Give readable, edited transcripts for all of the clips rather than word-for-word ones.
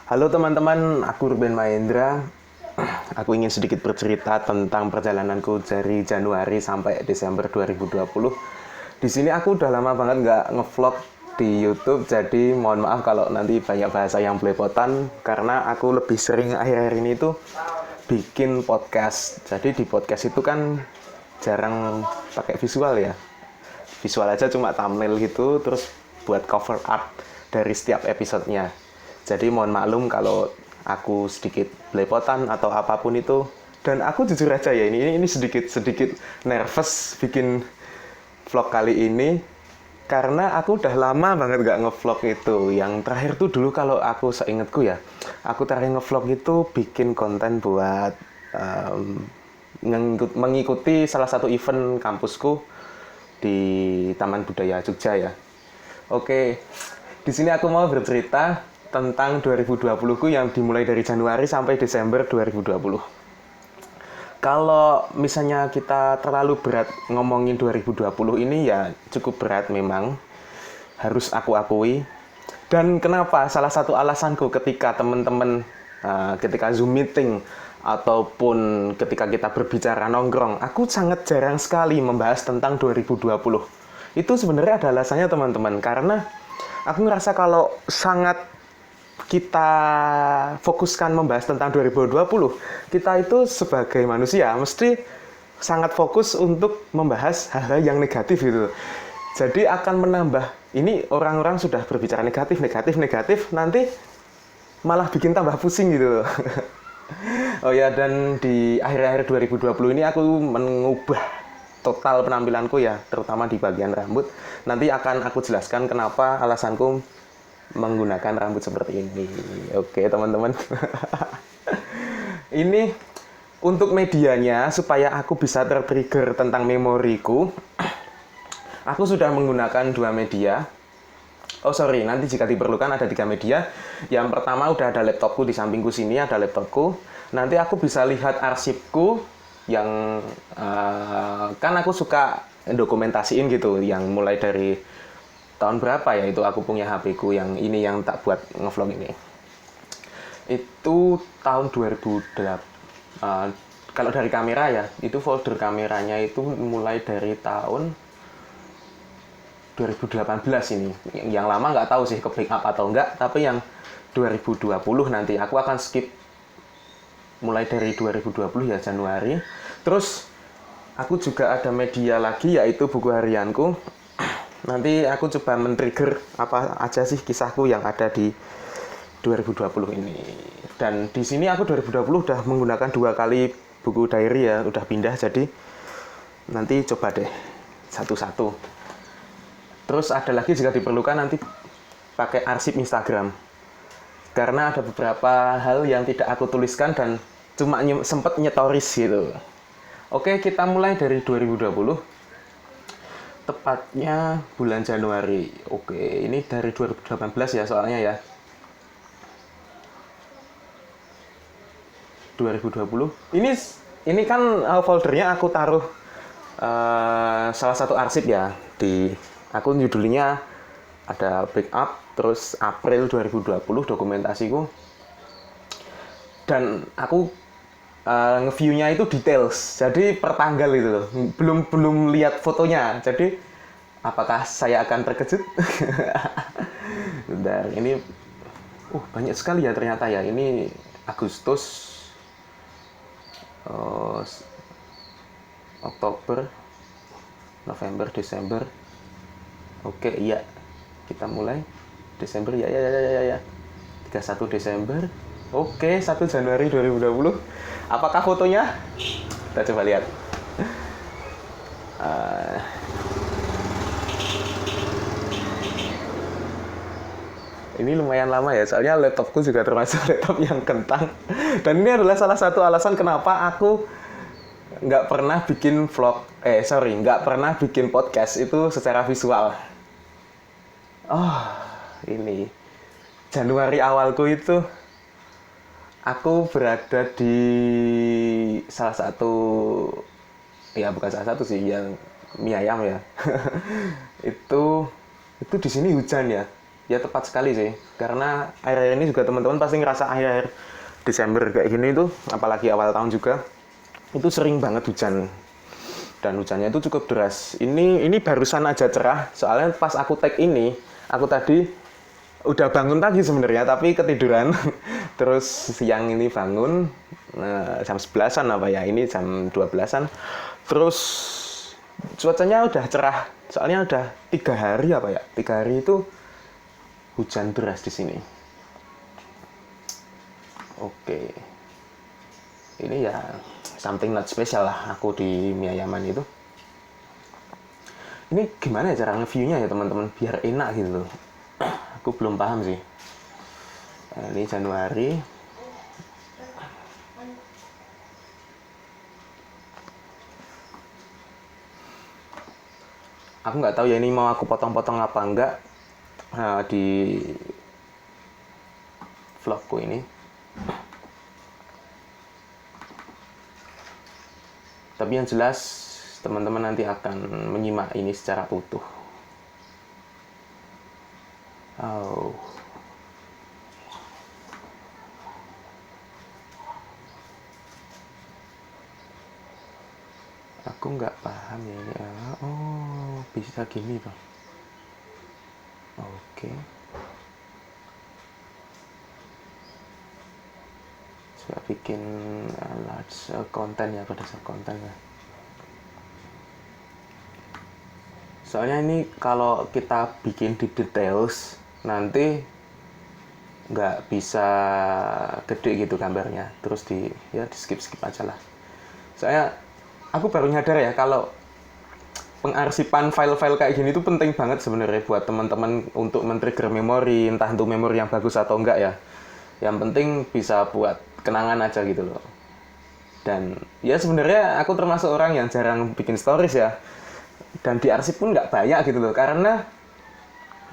Halo teman-teman, aku Ruben Mahendra. Aku ingin sedikit bercerita tentang perjalananku dari Januari sampai Desember 2020. Di sini aku udah lama banget nggak ngevlog di YouTube, jadi mohon maaf kalau nanti banyak bahasa yang belepotan, karena aku lebih sering akhir-akhir ini tuh bikin podcast. Jadi di podcast itu kan jarang pakai visual ya. Visual aja cuma thumbnail gitu, terus buat cover art dari setiap episodenya. Jadi mohon maklum kalau aku sedikit belepotan atau apapun itu. Dan aku jujur aja ya, ini sedikit nervous bikin vlog kali ini, karena aku udah lama banget gak ngevlog itu. Yang terakhir tuh dulu kalau aku seingetku ya, aku terakhir ngevlog itu bikin konten buat mengikuti salah satu event kampusku di Taman Budaya Jogja ya. Oke, di sini aku mau bercerita tentang 2020ku yang dimulai dari Januari sampai Desember 2020. Kalau misalnya kita terlalu berat ngomongin 2020 ini ya cukup berat memang, harus aku akui. Dan kenapa? Salah satu alasanku ketika teman-teman ketika Zoom meeting ataupun ketika kita berbicara nongkrong, aku sangat jarang sekali membahas tentang 2020. Itu sebenarnya ada alasannya teman-teman, karena aku ngerasa kalau sangat kita fokuskan membahas tentang 2020, kita itu sebagai manusia mesti sangat fokus untuk membahas hal-hal yang negatif gitu. Jadi akan menambah, ini orang-orang sudah berbicara negatif, nanti malah bikin tambah pusing gitu. Oh ya, dan di akhir-akhir 2020 ini aku mengubah total penampilanku ya, terutama di bagian rambut. Nanti akan aku jelaskan kenapa alasanku menggunakan rambut seperti ini. Oke teman-teman. Ini untuk medianya, supaya aku bisa tertrigger tentang memoriku, aku sudah menggunakan 2 media. Oh sorry, nanti jika diperlukan ada 3 media. Yang pertama udah ada laptopku di sampingku sini, ada laptopku. Nanti aku bisa lihat arsipku yang kan aku suka dokumentasiin gitu, yang mulai dari tahun berapa ya itu aku punya HP ku yang ini, yang tak buat ngevlog ini. Itu tahun 2008. Kalau dari kamera ya, itu folder kameranya itu mulai dari tahun 2018 ini. Yang lama nggak tahu sih ke backup atau enggak, tapi yang 2020 nanti aku akan skip mulai dari 2020 ya, Januari. Terus aku juga ada media lagi yaitu buku harianku. Nanti aku coba men-trigger apa aja sih kisahku yang ada di 2020 ini. Dan di sini aku 2020 udah menggunakan 2 kali buku diary ya, udah pindah, jadi nanti coba deh satu-satu. Terus ada lagi jika diperlukan nanti pakai arsip Instagram. Karena ada beberapa hal yang tidak aku tuliskan dan cuma sempet nyetoris gitu. Oke, kita mulai dari 2020. Tepatnya bulan Januari. Oke, ini dari 2018 ya soalnya ya. 2020. Ini kan foldernya aku taruh salah satu arsip ya. Di aku judulnya ada backup, terus April 2020 dokumentasiku. Dan aku nge-view-nya itu details, jadi per tanggal itu loh. Belum lihat fotonya, jadi apakah saya akan terkejut? Dan ini banyak sekali ya ternyata ya. Ini Agustus, Oktober, November, Desember. Oke, iya. Kita mulai Desember ya. 31 Desember. Oke, 1 Januari 2020. Apakah fotonya? Kita coba lihat. Ini lumayan lama ya, soalnya laptopku juga termasuk laptop yang kentang. Dan ini adalah salah satu alasan kenapa aku nggak pernah bikin vlog, nggak pernah bikin podcast itu secara visual. Ini Januari awalku itu aku berada di salah satu, ya bukan salah satu sih, yang mie ayam ya. itu di sini hujan ya. Ya tepat sekali sih, karena akhir-akhir ini juga teman-teman pasti ngerasa akhir-akhir Desember kayak gini tuh, apalagi awal tahun juga, itu sering banget hujan. Dan hujannya itu cukup deras. Ini barusan aja cerah, soalnya pas aku tag ini, aku tadi udah bangun pagi sebenarnya, tapi ketiduran. Terus siang ini bangun, jam 11-an apa ya, ini jam 12-an. Terus cuacanya udah cerah, soalnya udah 3 hari apa ya, 3 hari itu hujan deras di sini. Oke, ini ya something not special lah aku di mie ayaman itu. Ini gimana ya cara nge-view-nya ya teman-teman biar enak gitu loh. Aku belum paham sih. Ini Januari. Aku nggak tahu ya ini mau aku potong-potong apa enggak di vlogku ini. Tapi yang jelas teman-teman nanti akan menyimak ini secara utuh. Oh. Aku nggak paham ya ini. Oh, bisa gini bang. Oke. Saya bikin large konten ya, pada saat konten ya. Soalnya ini kalau kita bikin di details nanti nggak bisa gede gitu gambarnya, terus di skip aja lah. Soalnya aku baru nyadar ya kalau pengarsipan file-file kayak gini tuh penting banget sebenarnya buat teman-teman untuk men-trigger memori, entah itu memori yang bagus atau enggak ya. Yang penting bisa buat kenangan aja gitu loh. Dan ya sebenarnya aku termasuk orang yang jarang bikin stories ya. Dan di arsip pun nggak banyak gitu loh, karena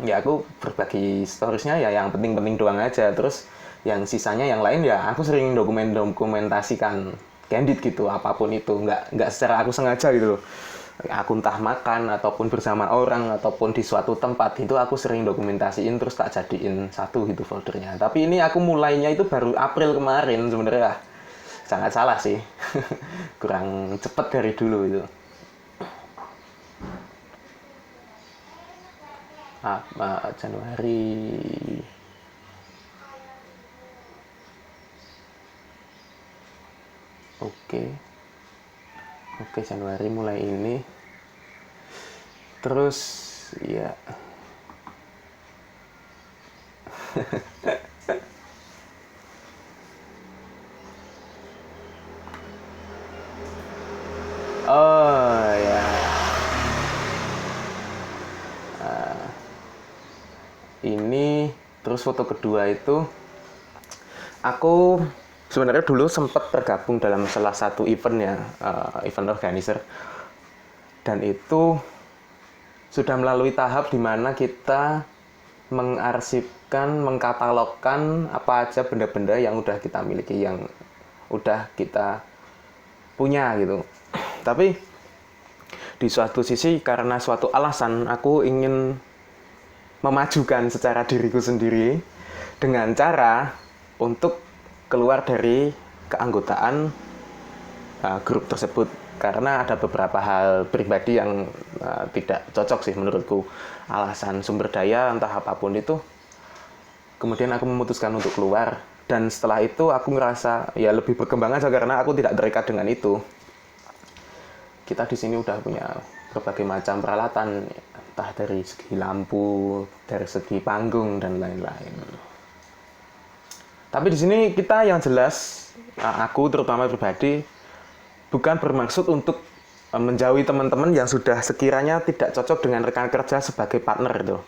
ya aku berbagi storiesnya ya yang penting-penting doang aja. Terus yang sisanya yang lain ya aku sering dokumentasikan candid gitu, apapun itu, nggak secara aku sengaja gitu loh. Aku entah makan ataupun bersama orang ataupun di suatu tempat itu aku sering dokumentasiin terus tak jadiin satu gitu foldernya. Tapi ini aku mulainya itu baru April kemarin sebenarnya. Sangat salah sih. Kurang cepet dari dulu itu. Januari. Oke, Januari mulai ini. Terus ya oh ya, ini terus foto kedua itu aku sebenarnya dulu sempat tergabung dalam salah satu event ya, event organizer, dan itu sudah melalui tahap di mana kita mengarsipkan, mengkatalogkan apa aja benda-benda yang udah kita miliki, yang udah kita punya gitu. Tapi di suatu sisi karena suatu alasan aku ingin memajukan secara diriku sendiri dengan cara untuk keluar dari keanggotaan grup tersebut, karena ada beberapa hal pribadi yang tidak cocok sih menurutku, alasan sumber daya entah apapun itu. Kemudian aku memutuskan untuk keluar, dan setelah itu aku ngerasa ya lebih berkembang aja karena aku tidak terikat dengan itu. Kita di sini udah punya berbagai macam peralatan, entah dari segi lampu, dari segi panggung dan lain-lain. Tapi di sini kita yang jelas, aku terutama pribadi, bukan bermaksud untuk menjauhi teman-teman yang sudah sekiranya tidak cocok dengan rekan kerja sebagai partner itu.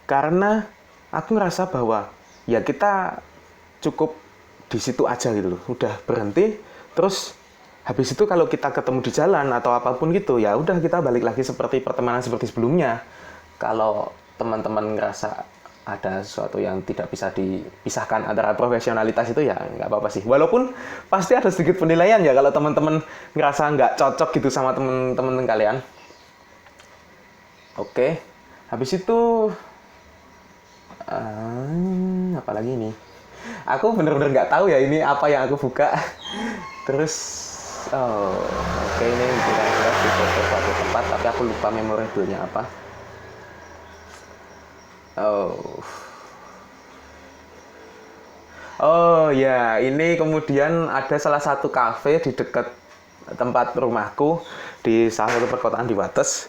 Karena aku ngerasa bahwa ya kita cukup di situ aja gitu loh, udah berhenti, terus habis itu kalau kita ketemu di jalan atau apapun gitu, ya udah kita balik lagi seperti pertemanan seperti sebelumnya. Kalau teman-teman ngerasa ada sesuatu yang tidak bisa dipisahkan antara profesionalitas itu, ya nggak apa-apa sih. Walaupun pasti ada sedikit penilaian ya kalau teman-teman ngerasa nggak cocok gitu sama teman-teman kalian. Oke, habis itu Apalagi ini? Aku bener-bener nggak tahu ya ini apa yang aku buka. Terus, oke, ini kira-kira di suatu tempat, tapi aku lupa memorable-nya apa. Oh, oh ya, ini kemudian ada salah satu kafe di dekat tempat rumahku di salah satu perkotaan di Wates.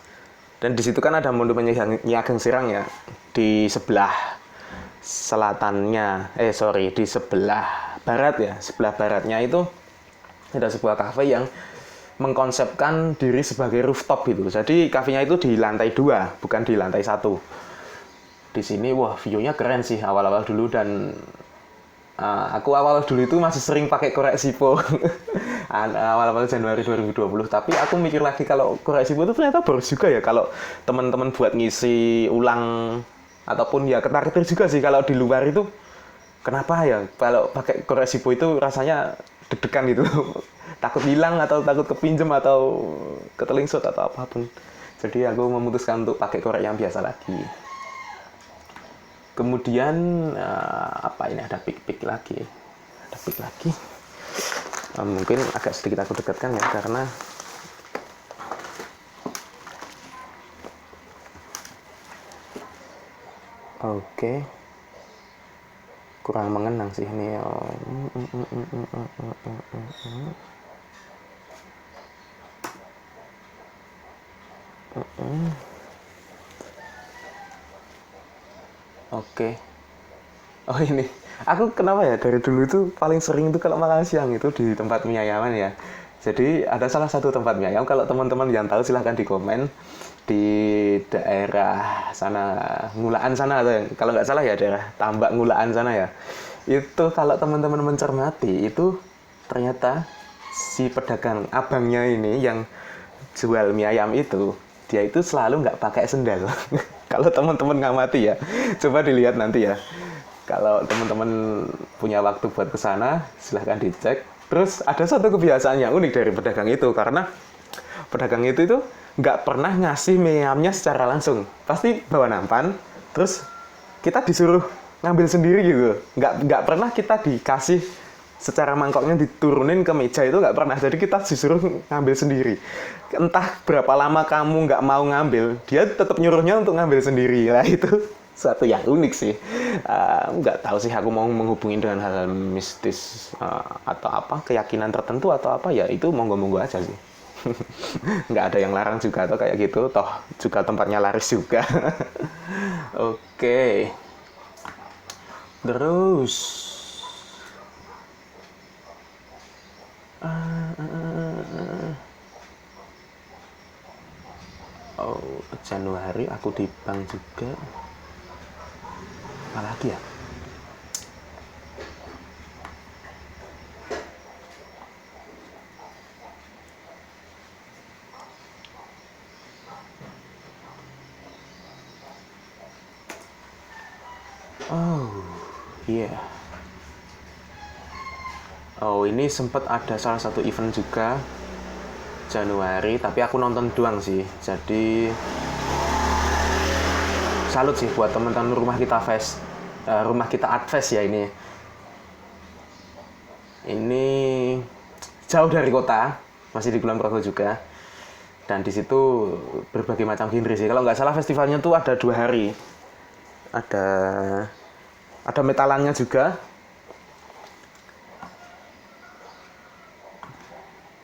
Dan di situ kan ada monumen Nyi Ageng Sirang ya. Di sebelah selatannya, di sebelah barat ya. Sebelah baratnya itu ada sebuah kafe yang mengkonsepkan diri sebagai rooftop gitu. Jadi kafenya itu di lantai 2, bukan di lantai 1. Di sini wah view-nya keren sih awal-awal dulu dan aku awal dulu itu masih sering pakai korek sipo. Awal-awal Januari 2020. Tapi aku mikir lagi kalau korek sipo itu ternyata boros juga ya kalau teman-teman buat ngisi ulang ataupun ya ketar-ketir juga sih kalau di luar itu. Kenapa ya kalau pakai korek sipo itu rasanya deg-degan gitu. Takut hilang atau takut kepinjem atau ketelingsut atau apapun. Jadi aku memutuskan untuk pakai korek yang biasa lagi. Kemudian apa ini, ada pick lagi. Mungkin agak sedikit aku dekatkan ya karena oke. Kurang mengenang sih ini. Oke. Oh ini, aku kenapa ya dari dulu itu paling sering itu kalau makan siang itu di tempat mie ayaman ya. Jadi ada salah satu tempat mie ayam, kalau teman-teman yang tahu silahkan di komen, di daerah sana Ngulaan sana atau kalau nggak salah ya daerah Tambak Ngulaan sana ya. Itu kalau teman-teman mencermati itu ternyata si pedagang abangnya ini yang jual mie ayam itu dia itu selalu nggak pakai sendal. Kalau teman-teman ngamati ya, coba dilihat nanti ya. Kalau teman-teman punya waktu buat kesana, silahkan dicek. Terus ada satu kebiasaan yang unik dari pedagang itu, karena pedagang itu nggak pernah ngasih mie ayamnya secara langsung. Pasti bawa nampan, terus kita disuruh ngambil sendiri gitu. Nggak pernah kita dikasih secara mangkoknya diturunin ke meja, itu nggak pernah. Jadi kita disuruh ngambil sendiri. Entah berapa lama kamu nggak mau ngambil, dia tetap nyuruhnya untuk ngambil sendiri. Nah itu satu yang unik sih. Nggak tahu sih aku mau menghubungi dengan hal-hal mistis atau apa, keyakinan tertentu atau apa, ya itu monggo-monggo aja sih. Nggak ada yang larang juga atau kayak gitu, toh juga tempatnya laris juga. Oke. Terus Januari aku di bank juga. Apalagi ya? Iya. Ini sempat ada salah satu event juga Januari, tapi aku nonton doang sih. Jadi salut sih buat teman-teman rumah kita Art Fest ya ini. Ini jauh dari kota, masih di Kulon Progo juga. Dan di situ berbagai macam genre sih. Kalau nggak salah festivalnya tuh ada 2 hari. Ada metalannya juga.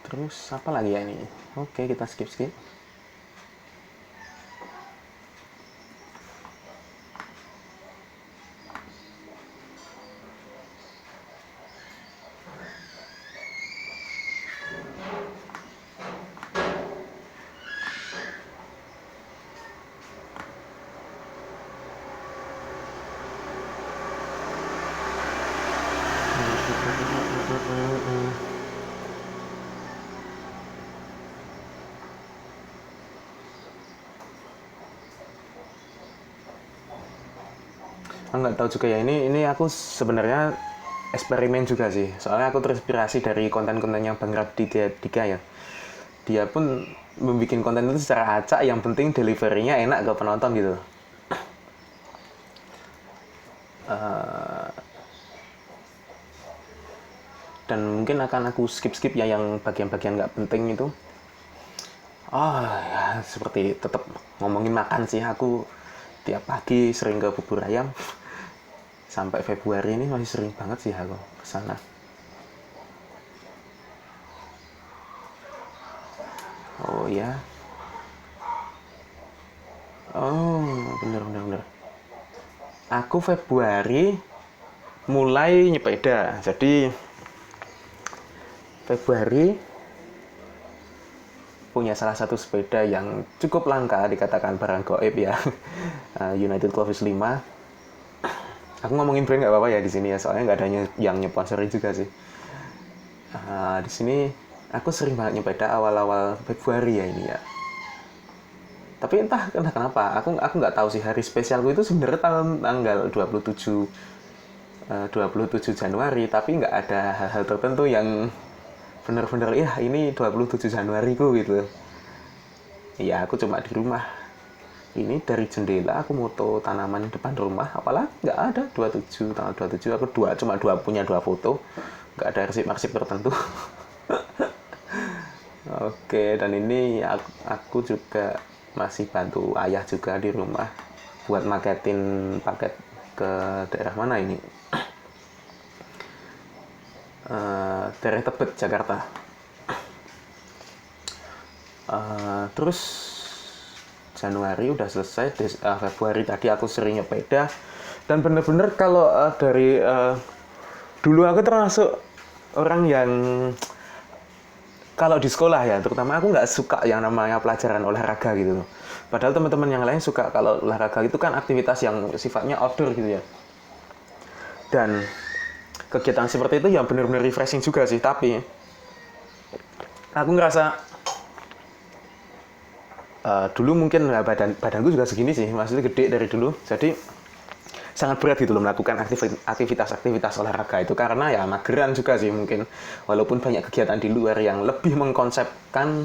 Terus apa lagi ya ini? Oke, kita skip. Nggak tahu juga ya, ini aku sebenarnya eksperimen juga sih, soalnya aku terinspirasi dari konten-kontennya Bang Raditya ya. Dia pun membuat konten itu secara acak, yang penting deliverynya enak ke penonton gitu. uh, dan mungkin akan aku skip ya yang bagian-bagian nggak penting itu. Ya seperti tetap ngomongin makan sih, aku tiap pagi sering ke bubur ayam. Sampai Februari ini masih sering banget sih aku kesana. Oh ya, bener. Aku Februari mulai nyepeda. Jadi Februari punya salah satu sepeda yang cukup langka, dikatakan barang goib ya. United Clovis 5. Aku ngomongin brand nggak apa-apa ya di sini ya, soalnya nggak ada yang nyponsorin juga sih. Di sini aku sering banget nyepeda awal-awal Februari ya ini ya. Tapi entah kenapa, aku nggak tahu sih hari spesialku itu sebenarnya tanggal 27 Januari, tapi nggak ada hal-hal tertentu yang benar-benar ini 27 Januari ku gitu. Iya, aku cuma di rumah. Ini dari jendela aku moto tanaman depan rumah, apalah nggak ada tanggal 27 aku punya dua foto, nggak ada arsip tertentu. Oke, dan ini aku juga masih bantu ayah juga di rumah buat maketin paket ke daerah mana ini, daerah Tebet, Jakarta. Terus Januari udah selesai, Februari tadi aku sering nyepeda, dan bener-bener kalau dari dulu aku termasuk orang yang kalau di sekolah ya, terutama aku nggak suka yang namanya pelajaran olahraga gitu. Padahal teman-teman yang lain suka. Kalau olahraga itu kan aktivitas yang sifatnya outdoor gitu ya. Dan kegiatan seperti itu yang benar-benar refreshing juga sih. Tapi aku ngerasa dulu mungkin badanku juga segini sih, maksudnya gede dari dulu. Jadi sangat berat gitu loh melakukan aktivitas olahraga itu, karena ya mageran juga sih mungkin, walaupun banyak kegiatan di luar yang lebih mengkonsepkan,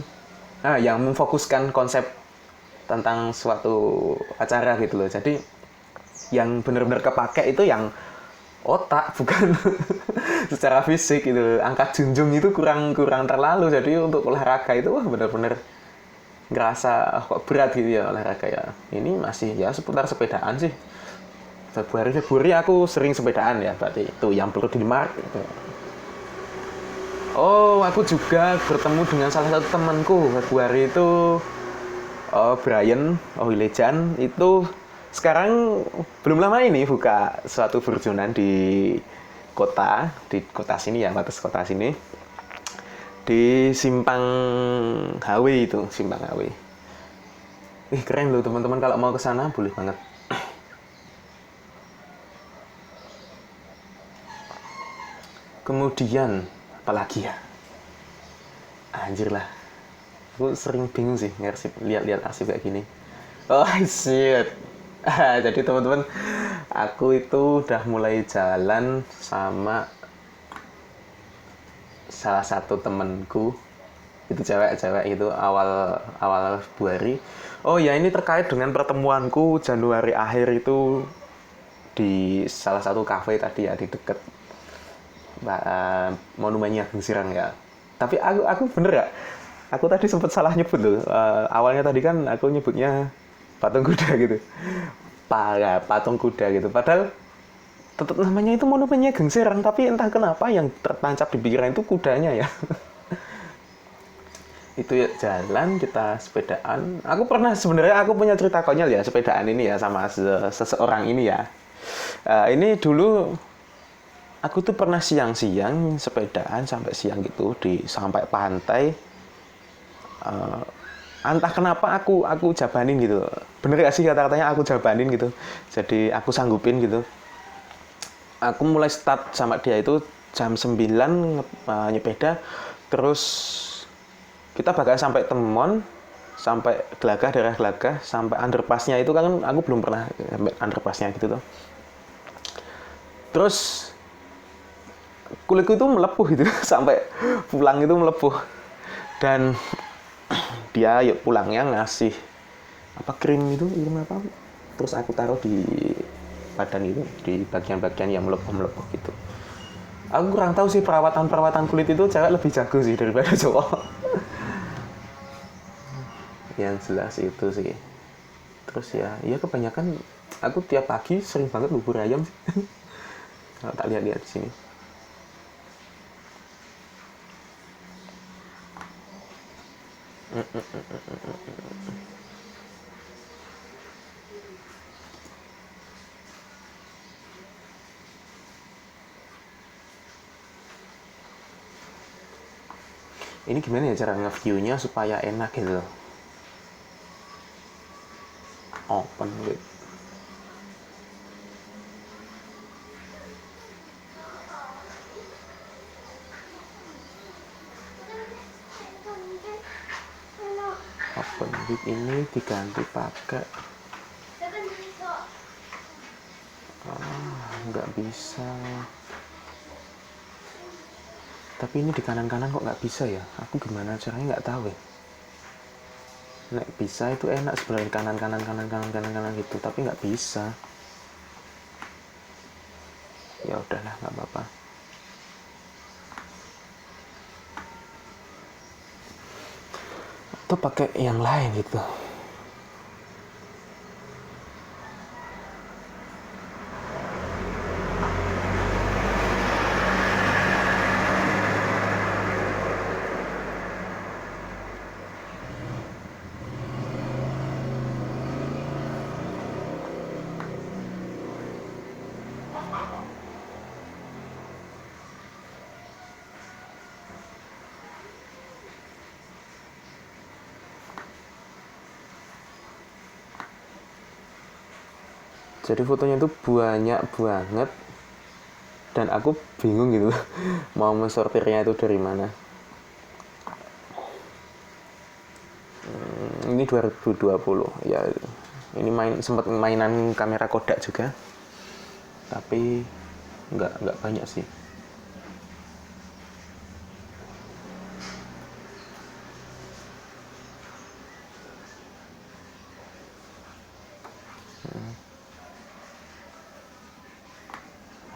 yang memfokuskan konsep tentang suatu acara gitu loh. Jadi yang benar-benar kepake itu yang otak, bukan secara fisik gitu. Angkat junjung itu kurang terlalu. Jadi untuk olahraga itu benar-benar ngerasa kok berat gitu ya olahraga ya. Ini masih ya seputar sepedaan sih. Februari aku sering sepedaan ya, berarti itu yang perlu dimark gitu. Aku juga bertemu dengan salah satu temanku Februari itu, Brian Ohilejan. Itu sekarang belum lama ini buka suatu burjonan di kota sini ya, batas kota sini, di Simpang HW itu, Simpang HW. Keren loh teman-teman, kalau mau ke sana boleh banget. Kemudian apalagi ya, anjir lah, aku sering bingung sih lihat arsip kayak gini. Shit. Jadi teman-teman, aku itu udah mulai jalan sama salah satu temanku, itu cewek itu awal Februari. Ya, ini terkait dengan pertemuanku Januari akhir itu di salah satu kafe tadi ya, di deket monumennya Ageng Sirang ya. Tapi aku bener ya, aku tadi sempat salah nyebut loh. Awalnya tadi kan aku nyebutnya patung kuda gitu, patung kuda gitu. Padahal tetap namanya itu monumennya Ageng Sirang, tapi entah kenapa yang tertancap di pikiran itu kudanya ya. Itu ya, jalan, kita sepedaan. Sebenarnya aku punya cerita konyol ya sepedaan ini ya, sama seseorang ini ya. Ini dulu aku tuh pernah siang-siang sepedaan sampai siang gitu sampai pantai. Entah kenapa aku jabanin gitu. Bener gak sih kata-katanya aku jabanin gitu. Jadi aku sanggupin gitu. Aku mulai start sama dia itu jam 9 nyepeda. Terus kita bakal sampai Temon, sampai daerah Gelagah, sampai underpassnya itu kan aku belum pernah sampai underpassnya gitu tuh. Terus kulitku itu melepuh gitu sampai pulang itu melepuh. Dan dia pulangnya ngasih krim apa, terus aku taruh di badan itu, di bagian-bagian yang melepuh gitu. Aku kurang tahu sih perawatan kulit itu cewek lebih jago sih daripada cowok. Yang jelas itu sih. Terus ya kebanyakan aku tiap pagi sering banget bubur ayam sih. Kalau tak lihat-lihat di sini. Ini gimana ya cara nge-view-nya supaya enak gitu loh. Open gitu. Open with ini diganti pakai nggak bisa. Tapi ini di kanan-kanan kok nggak bisa ya? Aku gimana caranya nggak tahu ya. Nek bisa itu enak sebenarnya kanan gitu, tapi nggak bisa. Ya udahlah, nggak apa-apa. Atau pakai yang lain gitu. Jadi fotonya itu banyak banget dan aku bingung gitu mau mensortirnya itu dari mana. Ini 2020 ya, ini sempat mainan kamera Kodak juga, tapi nggak banyak sih.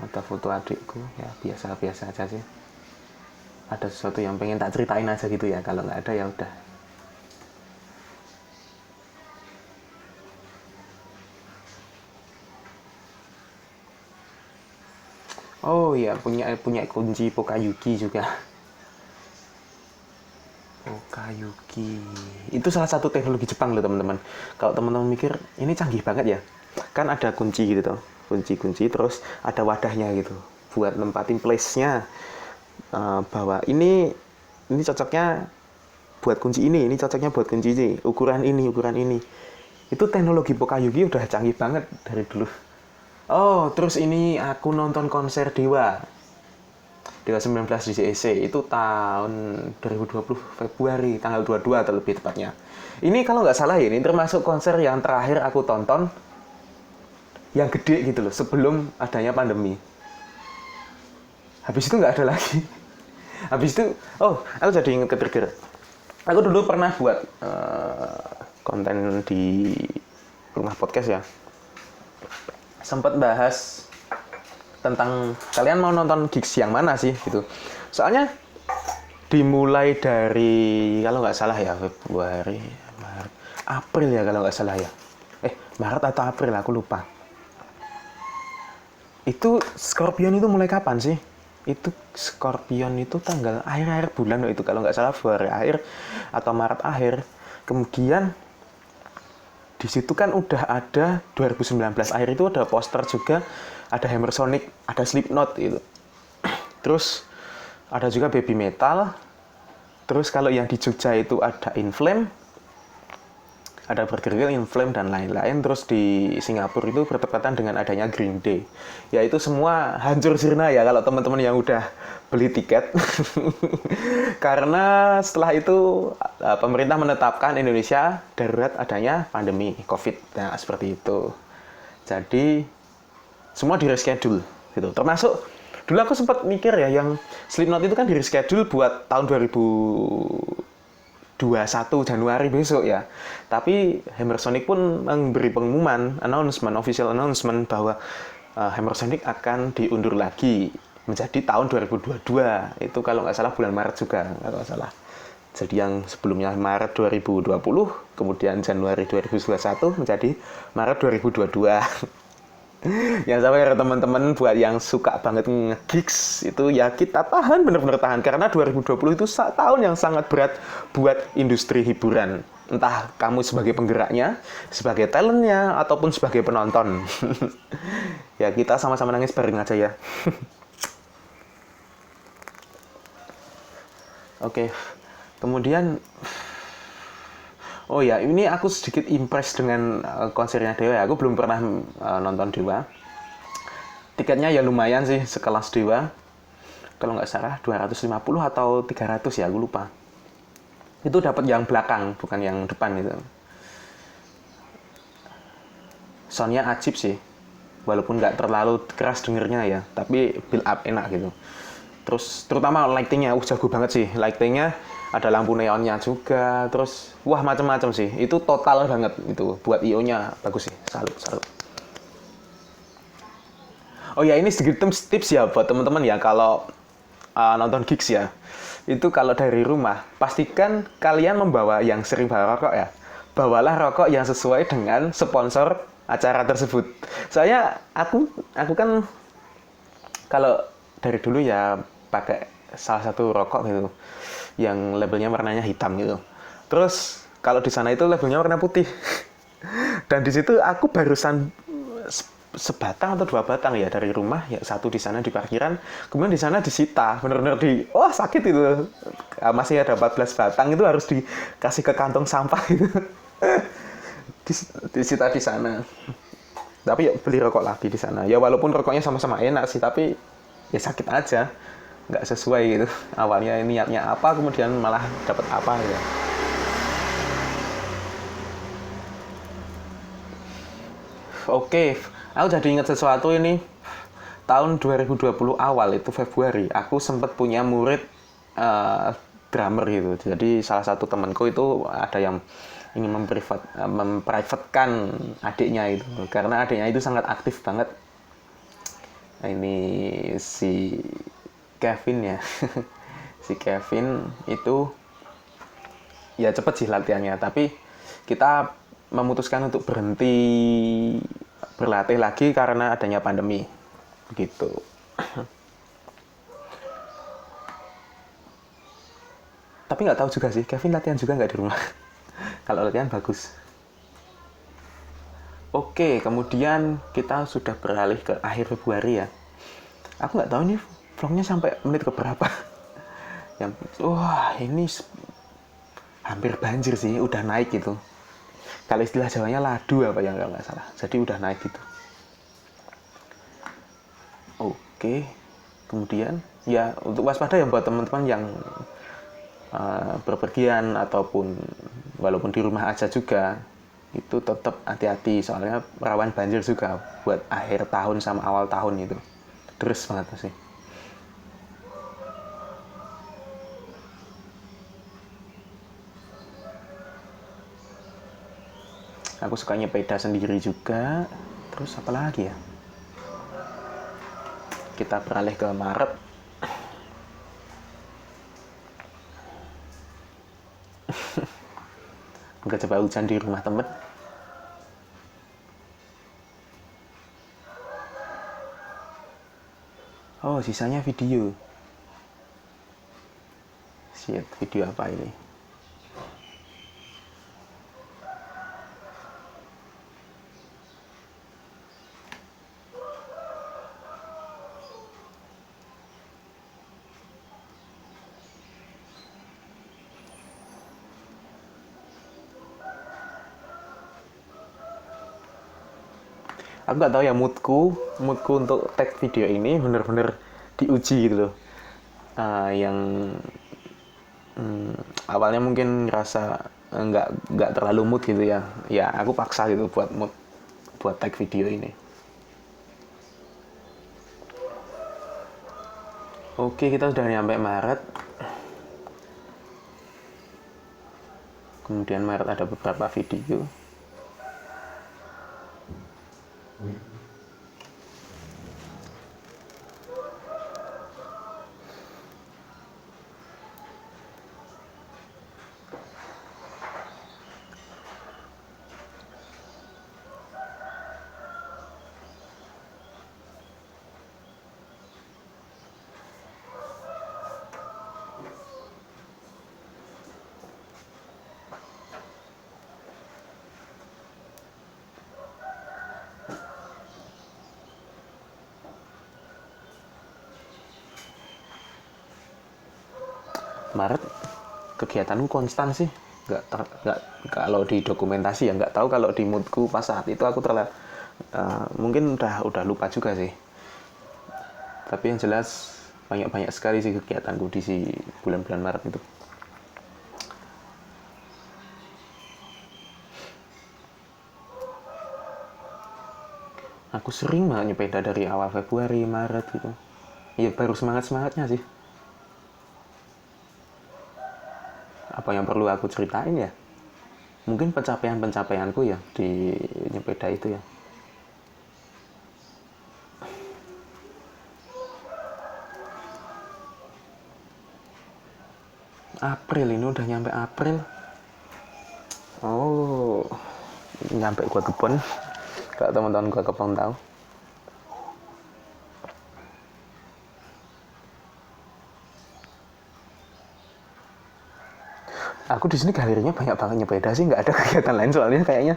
Ada foto adikku ya biasa-biasa aja sih. Ada sesuatu yang pengen tak ceritain aja gitu ya, kalau nggak ada ya udah. Oh iya, punya kunci Pokayuki juga. Pokayuki itu salah satu teknologi Jepang loh teman-teman. Kalau teman-teman mikir ini canggih banget ya, kan ada kunci gitu tuh, kunci terus ada wadahnya gitu buat nempatin place-nya, bahwa ini cocoknya buat kunci ini cocoknya buat kunci ini, ukuran ini. Itu teknologi Pokayuki udah canggih banget dari dulu. Oh, terus ini aku nonton konser Dewa 19 di JEC itu tahun 2020 Februari tanggal 22 atau lebih tepatnya. Ini kalau nggak salah ya, ini termasuk konser yang terakhir aku tonton yang gede gitu loh, sebelum adanya pandemi. Habis itu nggak ada lagi. Habis itu, aku jadi inget ke trigger. Aku dulu pernah buat konten di rumah podcast ya. Sempat bahas tentang kalian mau nonton gigs yang mana sih gitu. Soalnya dimulai dari kalau nggak salah ya Februari, Maret, April ya kalau nggak salah ya. Maret atau April aku lupa. Itu Scorpion itu mulai kapan sih? Itu Scorpion itu tanggal akhir bulan itu kalau nggak salah Februari akhir atau Maret akhir. Kemudian di situ kan udah ada 2019 akhir itu ada poster juga, ada Hammer Sonic, ada Slipknot gitu. Terus ada juga Baby Metal. Terus kalau yang di Jogja itu ada In Flame, ada Burger Kill, In Flame dan lain-lain. Terus di Singapura itu bertepatan dengan adanya Green Day. Ya itu semua hancur sirna ya kalau teman-teman yang udah beli tiket. Karena setelah itu pemerintah menetapkan Indonesia darurat adanya pandemi COVID. Nah, seperti itu. Jadi semua di reschedule gitu. Termasuk dulu aku sempat mikir ya yang Slipknot itu kan di reschedule buat tahun 2021 21 Januari besok ya. Tapi Hammer Sonic pun memberi pengumuman, official announcement bahwa Hammer Sonic akan diundur lagi menjadi tahun 2022. Itu kalau nggak salah bulan Maret juga, kalau nggak salah. Jadi yang sebelumnya Maret 2020, kemudian Januari 2021 menjadi Maret 2022. Yang sama ya teman-teman, buat yang suka banget nge-gigs itu ya kita tahan, bener-bener tahan. Karena 2020 itu tahun yang sangat berat buat industri hiburan. Entah kamu sebagai penggeraknya, sebagai talentnya, ataupun sebagai penonton. Ya kita sama-sama nangis bareng aja ya. Oke. Kemudian oh ya, ini aku sedikit impress dengan konsernya Dewa. Aku belum pernah nonton Dewa. Tiketnya ya lumayan sih, sekelas Dewa. Kalau nggak salah 250 atau 300 ya, aku lupa. Itu dapat yang belakang, bukan yang depan itu. Soundnya ajib sih. Walaupun nggak terlalu keras dengernya ya, tapi build up enak gitu. Terus terutama lightingnya, jago banget sih. Lightingnya ada lampu neonnya juga, terus wah macam-macam sih. Itu total banget itu. Buat IO-nya bagus sih. Salut. Oh ya, ini sedikit tips ya buat teman-teman ya kalau nonton gigs ya. Itu kalau dari rumah, pastikan kalian membawa yang sering bawa rokok ya. Bawalah rokok yang sesuai dengan sponsor acara tersebut. Soalnya aku kan kalau dari dulu ya pakai salah satu rokok gitu yang labelnya warnanya hitam gitu. Terus kalau di sana itu labelnya warna putih. Dan di situ aku barusan sebatang atau 2 batang ya dari rumah, ya satu di sana di parkiran, kemudian di sana disita, bener-bener sakit itu. Masih ada 14 batang, itu harus dikasih ke kantong sampah gitu. Disita di sana. Tapi ya beli rokok lagi di sana. Ya walaupun rokoknya sama-sama enak sih, tapi ya sakit aja. Nggak sesuai gitu. Awalnya niatnya apa, kemudian malah dapat apa ya. Oke, aku jadi ingat sesuatu ini. Tahun 2020 awal itu Februari, aku sempat punya murid drummer gitu. Jadi salah satu temanku itu ada yang ingin memprivatkan adiknya itu, karena adiknya itu sangat aktif banget. Ini si Kevin ya. Si Kevin itu ya cepet sih latihannya, tapi kita memutuskan untuk berhenti berlatih lagi karena adanya pandemi gitu. Tapi nggak tahu juga sih, Kevin latihan juga nggak di rumah. Kalau latihan bagus. Oke, kemudian kita sudah beralih ke akhir Februari ya. Aku nggak tahu nih vlognya sampai menit ke berapa. Wah, ini hampir banjir sih, udah naik gitu. Kalau istilah Jawanya ladu apa yang nggak salah. Jadi udah naik gitu. Oke, kemudian ya untuk waspada ya buat teman-teman yang berpergian ataupun walaupun di rumah aja juga, itu tetap hati-hati soalnya rawan banjir juga buat akhir tahun sama awal tahun itu. Terus banget sih. Aku suka nyepeda sendiri juga. Terus apa lagi ya? Kita beralih ke Maret. Nggak coba hujan di rumah temen. Oh, sisanya video. Shit, video apa ini? Aku nggak tahu ya, moodku untuk tag video ini bener-bener diuji gitu loh. Yang awalnya mungkin ngerasa nggak terlalu mood gitu ya. Ya aku paksa gitu buat tag video ini. Oke, kita udah nyampe Maret. Kemudian Maret ada beberapa video. Maret kegiatanku konstan sih, nggak kalau di dokumentasi ya nggak tahu, kalau di moodku pas saat itu aku mungkin udah lupa juga sih, tapi yang jelas banyak sekali sih kegiatanku di si bulan-bulan Maret itu. Aku sering banget nyepeda dari awal Februari, Maret gitu. Ya baru semangatnya sih. Apa yang perlu aku ceritain ya? Mungkin pencapaianku ya di nyepeda itu ya. April, ini udah nyampe April. Oh, nyampe gua kebon. Kalau teman-teman gua kebon tahu. Aku di sini galerinya banyak banget nyepeda sih, nggak ada kegiatan lain soalnya kayaknya.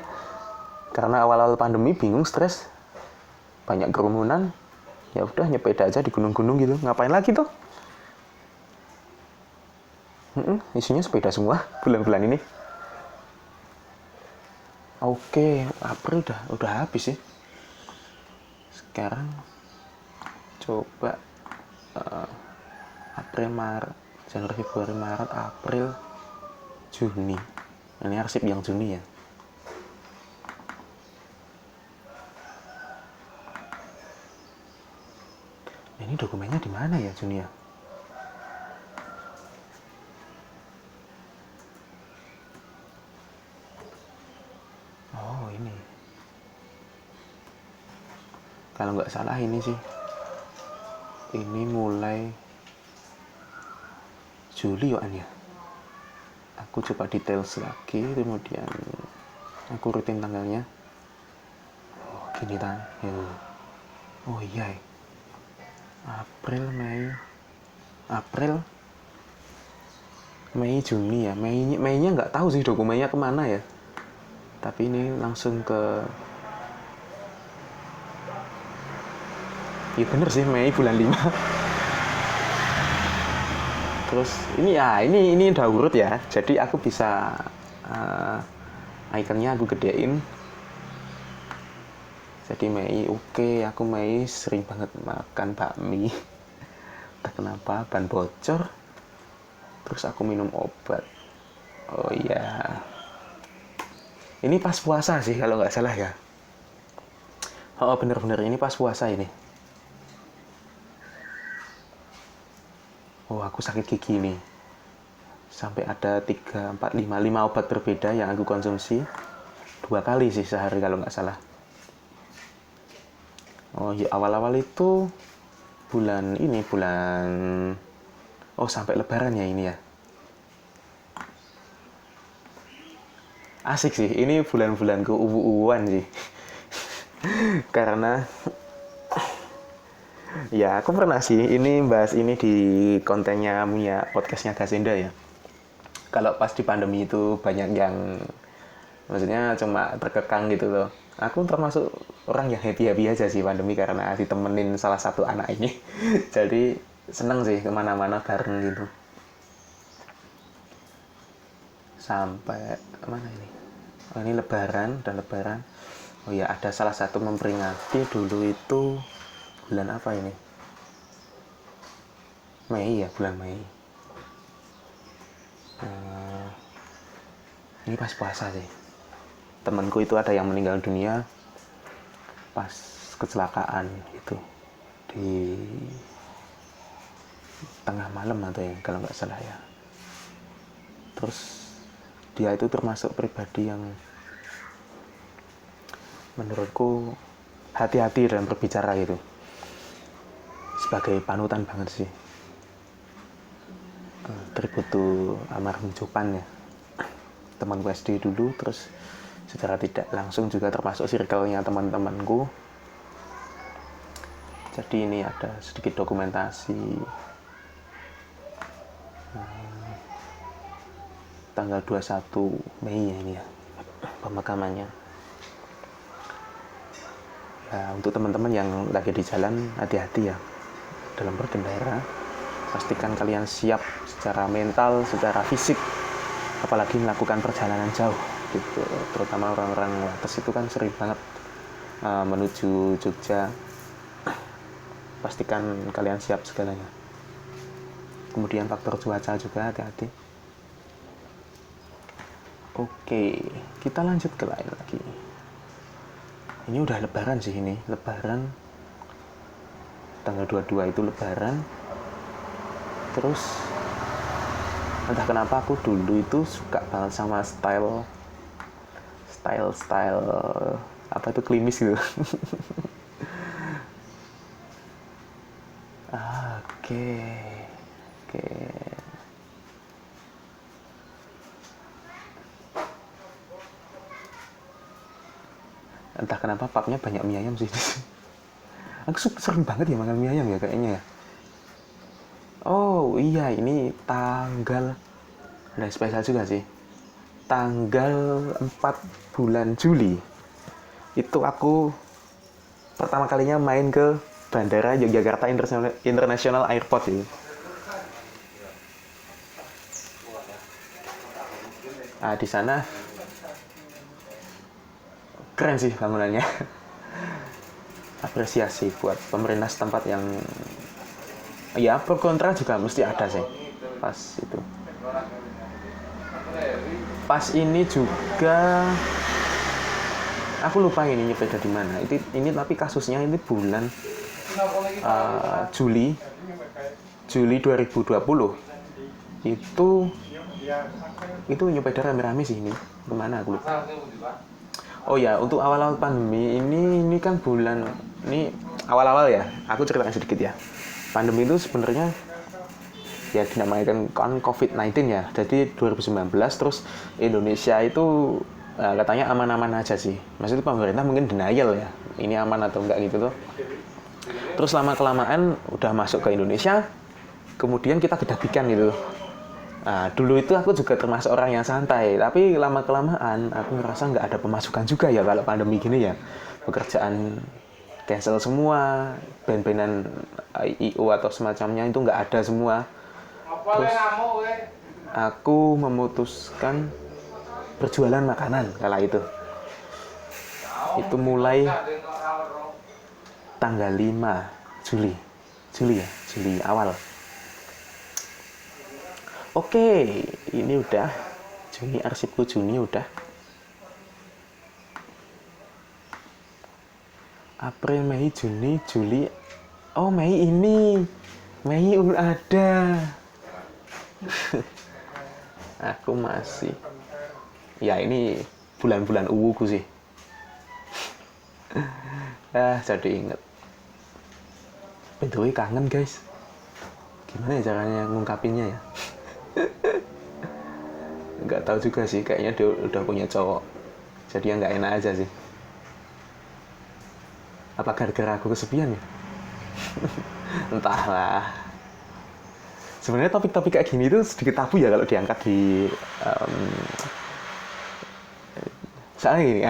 Karena awal-awal pandemi bingung, stres, banyak kerumunan, ya udah nyepeda aja di gunung-gunung gitu. Ngapain lagi tuh? Isinya sepeda semua bulan-bulan ini. Oke, April udah habis sih. Sekarang coba April, Maret, Januari, Februari, Maret, April, Juni. Ini arsip yang Juni ya. Ini dokumennya di mana ya Juni ya? Oh ini. Kalau nggak salah ini sih. Ini mulai Juli ya. Aku coba details lagi, kemudian aku rutin tanggalnya. Oh gini kan. Oh iya. April, Mei, Juni ya. Meinya nggak tahu sih dokumennya kemana ya. Tapi ini langsung ke. Iya bener sih, Mei bulan 5. Terus ini udah urut ya. Jadi aku bisa ikonnya aku gedein. Jadi Mei, oke, aku Mei sering banget makan bakmi. Entah kenapa ban bocor. Terus aku minum obat. Oh iya. Ini pas puasa sih kalau nggak salah ya. Oh bener-bener ini pas puasa ini. Oh aku sakit gigi nih. Sampai ada 3, 4, 5 obat berbeda yang aku konsumsi. 2 kali sih sehari kalau nggak salah. Oh ya awal-awal itu bulan sampai lebaran ya ini ya. Asik sih, ini bulan-bulanku uwu-uwuan sih. Karena ya aku pernah sih ini bahas ini di kontennya punya podcastnya Gasenda ya. Kalau pas di pandemi itu banyak yang maksudnya cuma terkekang gitu loh. Aku termasuk orang yang happy aja sih pandemi karena ditemenin salah satu anak ini. Jadi seneng sih kemana-mana bareng gitu. Sampai mana ini? Oh, ini lebaran. Oh ya ada salah satu memperingati dulu itu bulan apa ini? Mei ya, bulan Mei. Ini pas puasa sih. Temanku itu ada yang meninggal dunia pas kecelakaan itu di tengah malam atau ya kalau nggak salah ya. Terus dia itu termasuk pribadi yang menurutku hati-hati dalam berbicara gitu, sebagai panutan banget sih. Tributu almarhum Jopan ya, teman SD dulu, terus secara tidak langsung juga termasuk circle-nya teman-temanku. Jadi ini ada sedikit dokumentasi tanggal 21 Mei ya ini ya pemakamannya. Ya, untuk teman-teman yang lagi di jalan, hati-hati ya dalam berkendara. Pastikan kalian siap secara mental, secara fisik, apalagi melakukan perjalanan jauh gitu. Terutama orang-orang wates itu kan sering banget menuju Jogja. Pastikan kalian siap segalanya. Kemudian faktor cuaca juga hati-hati. Oke, kita lanjut ke lain lagi. Ini udah lebaran sih ini, lebaran tanggal 22 itu lebaran. Terus entah kenapa aku dulu itu suka banget sama style apa itu klimis gitu. Oke. Entah kenapa papnya banyak mie ayam sih. Aku sering banget ya makan mie ayam ya kayaknya ya. Oh iya, ini tanggal spesial juga sih. Tanggal 4 bulan Juli itu aku pertama kalinya main ke Bandara Yogyakarta International Airport ini. Di sana keren sih bangunannya. Apresiasi buat pemerintah setempat yang ya pro kontra juga mesti ada sih pas itu. Pas ini juga aku lupa ini nyepeda di mana. Ini tapi kasusnya ini bulan Juli 2020. Itu nyepeda rame-rame sih ini. Kemana aku lupa. Oh ya, untuk awal-awal pandemi ini kan bulan ini awal-awal ya. Aku ceritakan sedikit ya. Pandemi itu sebenarnya ya dinamakan kan COVID-19 ya. Jadi 2019 terus Indonesia itu katanya aman-aman aja sih. Maksudnya pemerintah mungkin denial ya. Ini aman atau enggak gitu tuh. Terus lama-kelamaan udah masuk ke Indonesia, kemudian kita kedapikan gitu. Dulu itu aku juga termasuk orang yang santai, tapi lama-kelamaan aku ngerasa nggak ada pemasukan juga ya kalau pandemi gini ya. Pekerjaan cancel semua, band-bandan IO atau semacamnya itu nggak ada semua. Terus aku memutuskan berjualan makanan kala itu. Itu mulai tanggal 5 Juli awal. Oke, ini udah Juni, arsipku Juni udah. April, Mei, Juni, Juli. Oh, Mei ini. Mei udah ada. Aku masih. Ya, ini bulan-bulan uwuku sih. Jadi inget. By the way, kangen guys. Gimana ya caranya ngungkapinnya ya? Nggak tahu juga sih, kayaknya dia udah punya cowok. Jadi ya nggak enak aja sih. Apa gara-gara aku kesepian ya? Entahlah. Sebenarnya topik-topik kayak gini itu sedikit tabu ya kalau diangkat di soalnya gini,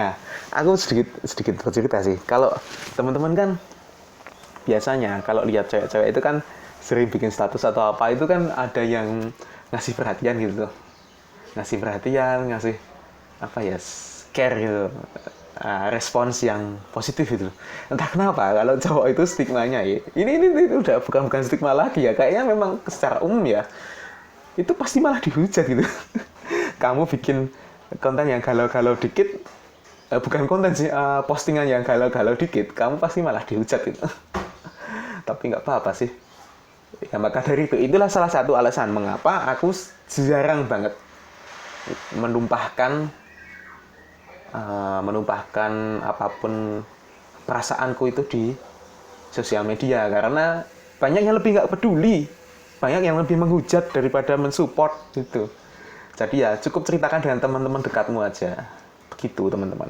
aku sedikit bercerita sih. Kalau teman-teman kan biasanya kalau lihat cewek-cewek itu kan sering bikin status atau apa itu kan ada yang ngasih perhatian gitu tuh. Ngasih perhatian, ngasih apa ya, care gitu. Respons yang positif gitu. Entah kenapa kalau cowok itu stigmanya ya. Ini udah bukan stigma lagi ya. Kayaknya memang secara umum ya. Itu pasti malah dihujat gitu. Kamu bikin konten yang galau-galau dikit, bukan konten sih, postingan yang galau-galau dikit, kamu pasti malah dihujat gitu. Tapi nggak apa-apa sih. Ya maka dari itulah salah satu alasan mengapa aku jarang banget menumpahkan apapun perasaanku itu di sosial media, karena banyak yang lebih nggak peduli, banyak yang lebih menghujat daripada mensupport gitu. Jadi ya cukup ceritakan dengan teman-teman dekatmu aja, begitu teman-teman.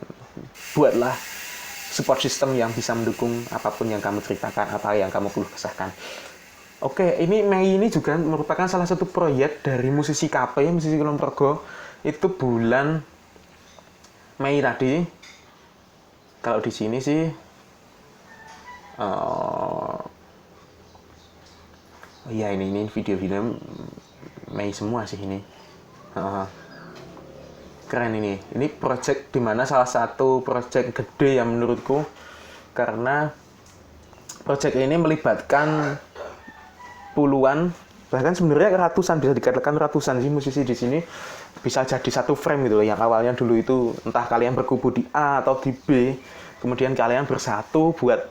Buatlah support system yang bisa mendukung apapun yang kamu ceritakan, apa yang kamu keluh kesahkan. Oke, ini Mei ini juga merupakan salah satu proyek dari musisi KP, musisi Kulon Progo. Itu bulan Mei tadi. Kalau di sini sih ya ini video-video Mei semua sih ini. Keren ini project dimana salah satu project gede yang menurutku, karena project ini melibatkan puluhan, bahkan sebenarnya ratusan, bisa dikatakan ratusan sih musisi di sini bisa jadi satu frame gitu. Yang awalnya dulu itu entah kalian berkubu di A atau di B, kemudian kalian bersatu buat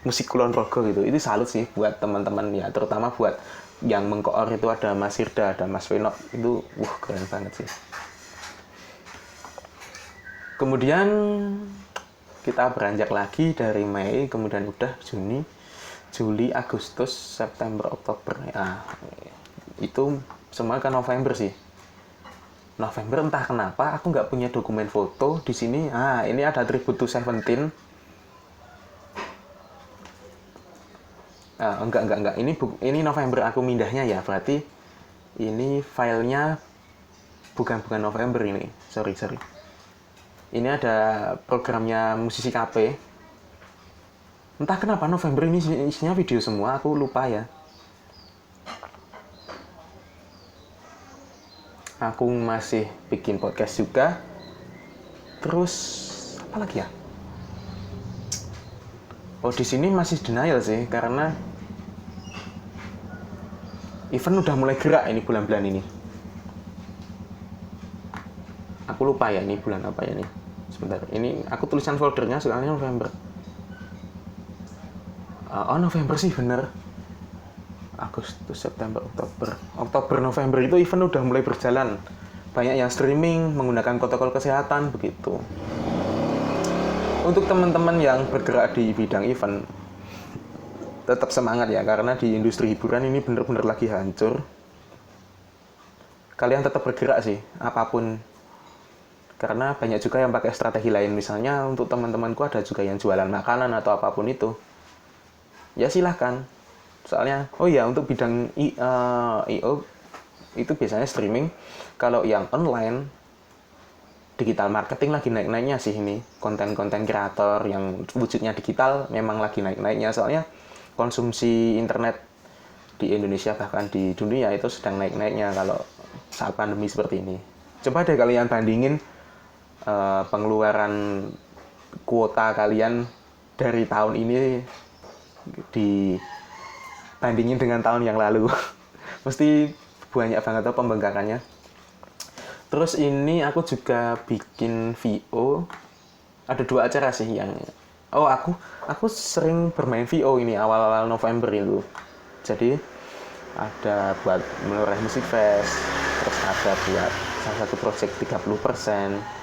musik Kulon Progo gitu. Itu salut sih buat teman-teman ya, terutama buat yang mengkoor itu ada Mas Firda, ada Mas Venok, itu keren banget sih. Kemudian kita beranjak lagi dari Mei, kemudian udah Juni, Juli, Agustus, September, Oktober. Nah, itu semua ke November sih. November entah kenapa aku nggak punya dokumen foto di sini. Ini ada Tribute to 17. Enggak. Ini November aku mindahnya ya. Berarti ini filenya bukan November ini. Sorry. Ini ada programnya musisi KP. Entah kenapa November ini isinya video semua, aku lupa ya. Aku masih bikin podcast juga. Terus apa lagi ya? Di sini masih denial sih, karena event udah mulai gerak ini bulan-bulan ini. Aku lupa ya ini bulan apa ya nih. Sebentar, ini aku tulisan foldernya soalnya November. November sih bener. Agustus, September, Oktober, November itu event udah mulai berjalan. Banyak yang streaming menggunakan protokol kesehatan begitu. Untuk teman-teman yang bergerak di bidang event, tetap semangat ya, karena di industri hiburan ini bener-bener lagi hancur. Kalian tetap bergerak sih, apapun. Karena banyak juga yang pakai strategi lain. Misalnya untuk teman-temanku ada juga yang jualan makanan atau apapun itu. Ya silahkan. Soalnya, untuk bidang I.O. itu biasanya streaming. Kalau yang online, digital marketing lagi naik-naiknya sih ini. Konten-konten kreator yang wujudnya digital memang lagi naik-naiknya. Soalnya konsumsi internet di Indonesia bahkan di dunia itu sedang naik-naiknya kalau saat pandemi seperti ini. Coba deh kalian bandingin pengeluaran kuota kalian dari tahun ini dibandingin dengan tahun yang lalu. Mesti banyak banget pembengkakannya. Terus ini aku juga bikin VO. Ada 2 acara sih yang aku sering bermain VO ini awal-awal November itu. Jadi ada buat Menoreh Music Fest, terus ada buat salah satu project 30%.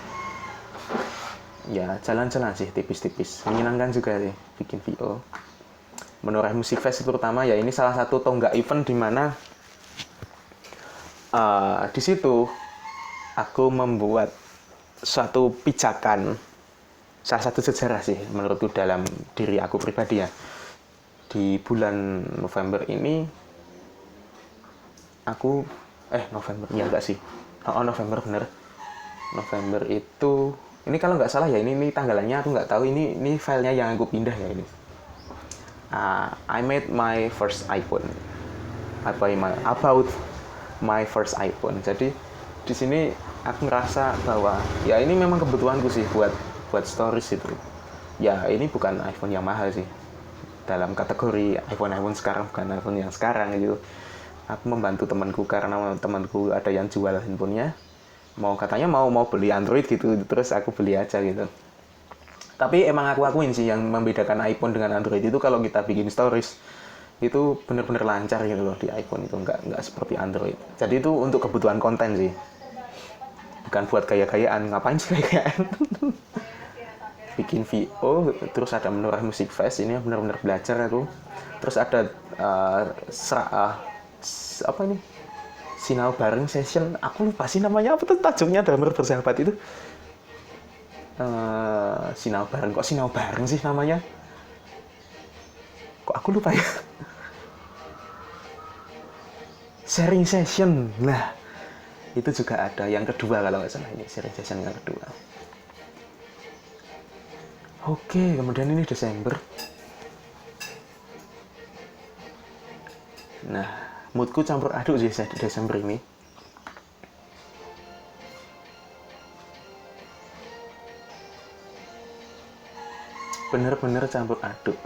Ya jalan-jalan sih tipis-tipis, menyenangkan juga sih bikin VO. Menoreh Music Fest terutama ya, ini salah satu tonggak event di mana di situ aku membuat suatu pijakan, salah satu sejarah sih menurutku dalam diri aku pribadi ya. Di bulan November ini aku November ya enggak sih, November bener. November itu ini kalau nggak salah ya, ini tanggalannya aku nggak tahu, ini filenya yang aku pindah ya ini. I made my first iPhone. About my first iPhone. Jadi di sini aku ngerasa bahwa ya ini memang kebutuhanku sih buat stories itu. Ya ini bukan iPhone yang mahal sih. Dalam kategori iPhone sekarang, bukan iPhone yang sekarang gitu. Aku membantu temanku karena temanku ada yang jual handphonenya. Katanya mau beli Android gitu, terus aku beli aja gitu. Tapi emang aku akuin sih yang membedakan iPhone dengan Android itu kalau kita bikin stories itu bener-bener lancar gitu loh di iPhone itu, nggak seperti Android. Jadi itu untuk kebutuhan konten sih, bukan buat gaya-gayaan. Ngapain sih gaya-gayaan? Bikin VO, terus ada Menurah Music Fest, ini benar-benar belajar aku. Terus ada apa ini, Sinau Bareng Session, aku lupa sih namanya apa tuh tajuknya dalam bersahabat itu. Sinau Bareng sih namanya, kok aku lupa ya. Sharing Session, nah itu juga ada yang kedua kalau nggak salah, ini sharing session yang kedua. Oke, kemudian ini Desember. Nah, moodku campur aduk sih Desember ini. Bener-bener campur aduk.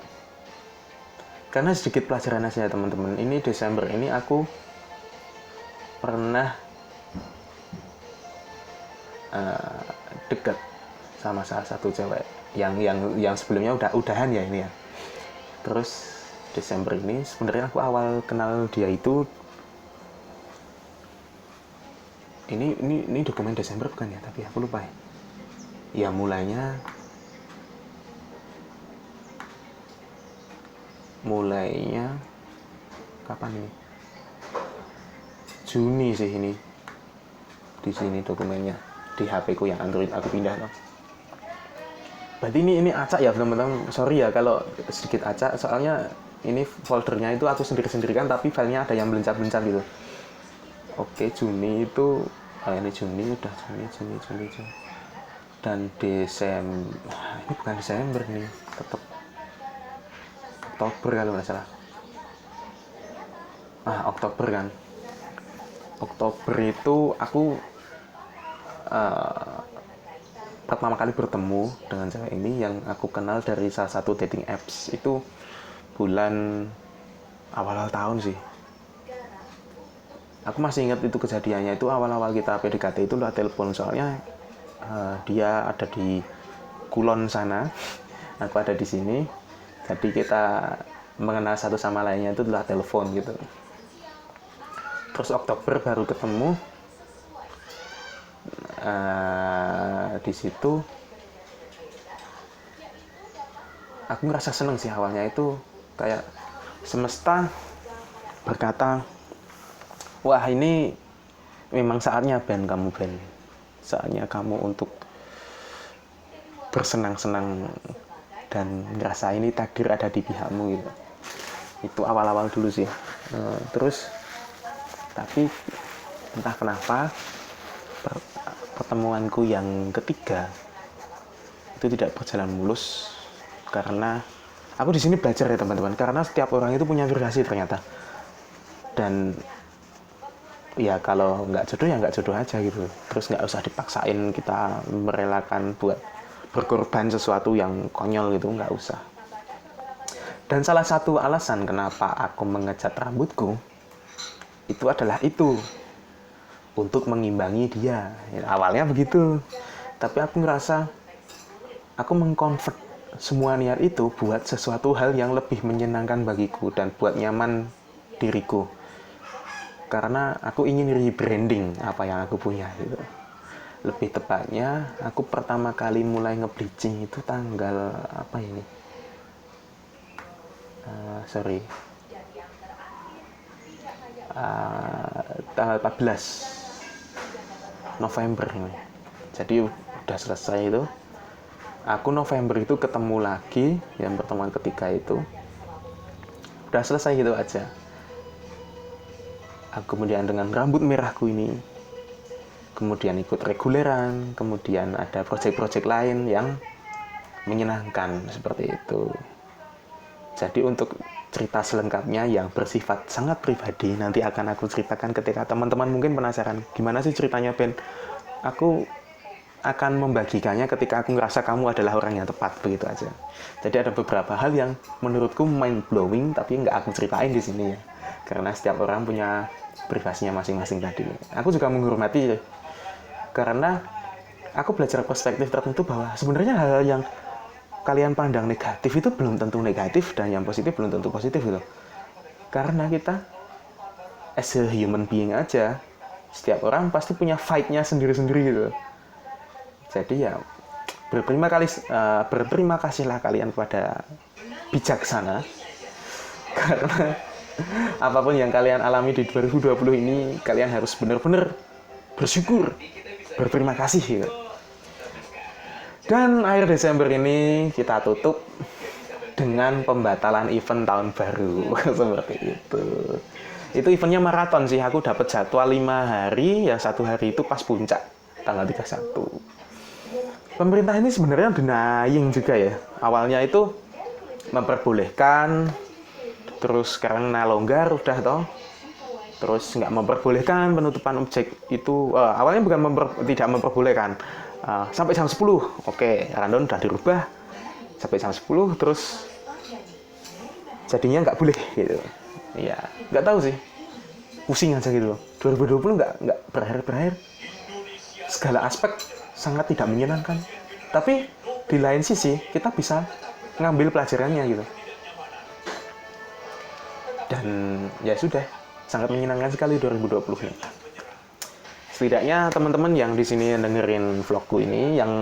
Karena sedikit pelajaran aja teman-teman. Ini Desember ini aku pernah dekat sama salah satu cewek yang sebelumnya udahan ya ini ya. Terus Desember ini sebenarnya aku awal kenal dia itu ini dokumen Desember bukan ya, tapi aku lupa ya. Ya mulainya kapan ini? Juni sih ini. Di sini dokumennya di HP ku yang Android aku pindah loh. Berarti ini acak ya teman-teman. Sorry ya kalau sedikit acak, soalnya ini foldernya itu aku sendiri kan, tapi filenya ada yang belencar-belencar gitu. Oke, Juni itu ini Juni udah Juni. Dan Desember, ini bukan Desember nih, tetap Oktober kalau nggak salah. Oktober kan. Oktober itu aku pertama kali bertemu dengan cewek ini yang aku kenal dari salah satu dating apps itu bulan awal tahun sih. Aku masih ingat itu kejadiannya, itu awal-awal kita PDKT itu lewat telepon, soalnya dia ada di Kulon sana, aku ada di sini, jadi kita mengenal satu sama lainnya itu lewat telepon gitu. Terus Oktober baru ketemu. Di situ aku ngerasa seneng sih awalnya, itu kayak semesta berkata, wah ini memang saatnya Ben, saatnya kamu untuk bersenang-senang dan ngerasa ini takdir ada di pihakmu gitu. Itu awal-awal dulu sih. Terus tapi entah kenapa pertemuanku yang ketiga itu tidak berjalan mulus, karena aku di sini belajar ya teman-teman, karena setiap orang itu punya versi ternyata. Dan ya kalau nggak jodoh ya nggak jodoh aja gitu. Terus nggak usah dipaksain kita merelakan buat berkorban sesuatu yang konyol gitu, nggak usah. Dan salah satu alasan kenapa aku mengecat rambutku itu adalah itu, untuk mengimbangi dia. Ya, awalnya begitu, tapi aku ngerasa aku mengkonvert semua niat itu buat sesuatu hal yang lebih menyenangkan bagiku dan buat nyaman diriku. Karena aku ingin rebranding apa yang aku punya gitu. Lebih tepatnya aku pertama kali mulai nge-bleaching itu tanggal apa ini? Tanggal 14 November ini. Jadi udah selesai itu. Aku November itu ketemu lagi, yang pertemuan ketiga itu. Udah selesai gitu aja. Aku kemudian dengan rambut merahku ini, kemudian ikut reguleran, kemudian ada proyek-proyek lain yang menyenangkan seperti itu. Jadi untuk cerita selengkapnya yang bersifat sangat pribadi nanti akan aku ceritakan ketika teman-teman mungkin penasaran gimana sih ceritanya Ben. Aku akan membagikannya ketika aku ngerasa kamu adalah orang yang tepat, begitu aja. Jadi ada beberapa hal yang menurutku mind blowing tapi nggak aku ceritain di sini ya, karena setiap orang punya privasinya masing-masing tadi. Aku juga menghormati karena aku belajar perspektif tertentu bahwa sebenarnya hal yang kalian pandang negatif itu belum tentu negatif, dan yang positif belum tentu positif gitu. Karena kita as a human being aja Setiap orang pasti punya fight-nya sendiri-sendiri gitu. Jadi ya berterima kasihlah kalian kepada bijaksana, karena apapun yang kalian alami di 2020 ini, kalian harus benar-benar bersyukur, berterima kasih gitu. Dan akhir Desember ini kita tutup dengan pembatalan event tahun baru. Seperti itu. Itu eventnya maraton sih. Aku dapat jadwal 5 hari, yang 1 hari itu pas puncak tanggal 31. Pemerintah ini sebenarnya denying juga ya. Awalnya itu memperbolehkan, terus sekarang longgar udah toh. Terus nggak memperbolehkan penutupan objek itu. Awalnya bukan tidak memperbolehkan. Sampai jam 10. Oke, rundown udah dirubah sampai jam 10, terus jadinya nggak boleh gitu. Iya, nggak tahu sih. Pusing aja gitu loh. 2020 nggak berakhir. Segala aspek sangat tidak menyenangkan. Tapi di lain sisi kita bisa ngambil pelajarannya gitu. Dan ya sudah, sangat menyenangkan sekali 2020 ini. Setidaknya teman-teman yang di sini dengerin vlogku ini, yang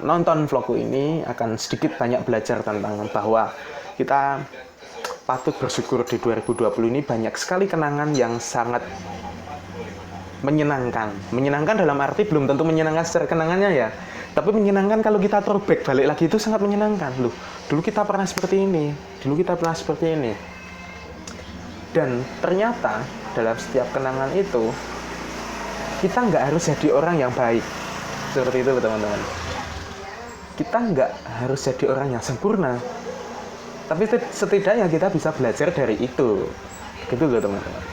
nonton vlogku ini akan sedikit banyak belajar tentang bahwa kita patut bersyukur di 2020 ini banyak sekali kenangan yang sangat menyenangkan. Menyenangkan dalam arti belum tentu menyenangkan secara kenangannya ya. Tapi menyenangkan kalau kita throwback balik lagi itu sangat menyenangkan. Loh, dulu kita pernah seperti ini. Dulu kita pernah seperti ini. Dan ternyata dalam setiap kenangan itu kita nggak harus jadi orang yang baik. Seperti itu teman-teman. Kita nggak harus jadi orang yang sempurna. Tapi setidaknya kita bisa belajar dari itu. Gitu loh teman-teman.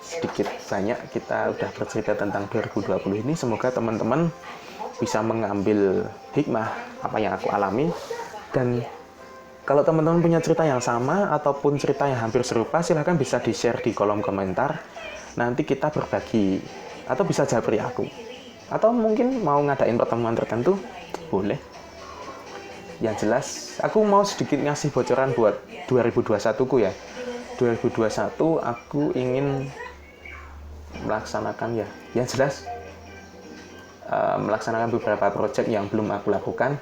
Sedikit banyak kita udah bercerita tentang 2020 ini. Semoga teman-teman bisa mengambil hikmah apa yang aku alami. Dan kalau teman-teman punya cerita yang sama ataupun cerita yang hampir serupa, silahkan bisa di-share di kolom komentar. Nanti kita berbagi. Atau bisa japri aku. Atau mungkin mau ngadain pertemuan tertentu, boleh. Yang jelas, aku mau sedikit ngasih bocoran buat 2021ku ya. 2021 aku ingin melaksanakan ya. Yang jelas, melaksanakan beberapa proyek yang belum aku lakukan.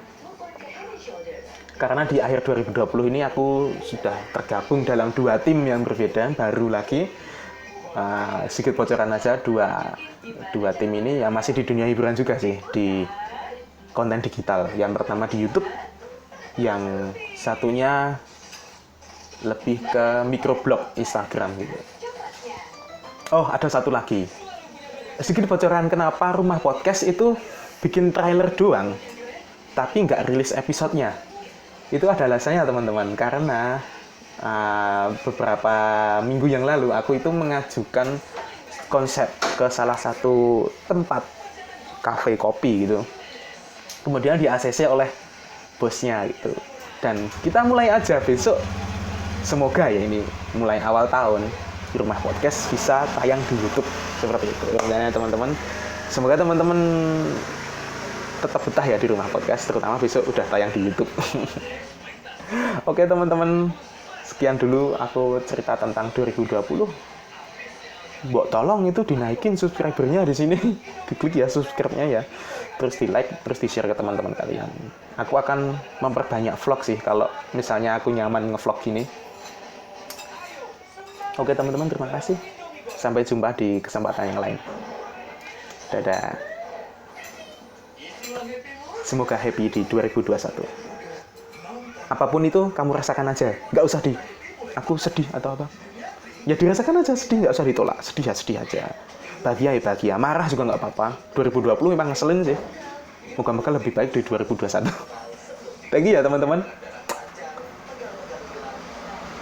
Karena di akhir 2020 ini aku sudah tergabung dalam 2 tim yang berbeda, baru lagi. Sedikit bocoran aja, dua tim ini ya masih di dunia hiburan juga sih, di konten digital. Yang pertama di YouTube, yang satunya lebih ke microblog Instagram gitu. Oh, ada satu lagi. Sedikit bocoran kenapa Rumah Podcast itu bikin trailer doang, tapi nggak rilis episodenya. Itu ada alasannya teman-teman, karena beberapa minggu yang lalu aku itu mengajukan konsep ke salah satu tempat kafe kopi gitu. Kemudian di ACC oleh bosnya gitu. Dan kita mulai aja besok, semoga ya ini mulai awal tahun di Rumah Podcast bisa tayang di YouTube seperti itu. Dan teman-teman, semoga teman-teman tetap betah ya di Rumah Podcast, terutama besok udah tayang di YouTube. Oke teman-teman, sekian dulu aku cerita tentang 2020. Mbok tolong itu dinaikin subscribernya di sini. Diklik ya subscribe-nya ya. Terus di-like, terus di-share ke teman-teman kalian. Aku akan memperbanyak vlog sih kalau misalnya aku nyaman nge-vlog gini. Oke teman-teman, terima kasih. Sampai jumpa di kesempatan yang lain. Dadah. Semoga happy di 2021. Apapun itu kamu rasakan aja, nggak usah aku sedih atau apa. Ya dirasakan aja, sedih nggak usah ditolak, sedih aja. Bahagia ya bahagia, marah juga nggak apa-apa. 2020 memang ngeselin sih. Moga-moga lebih baik dari 2021. Thank you ya teman-teman.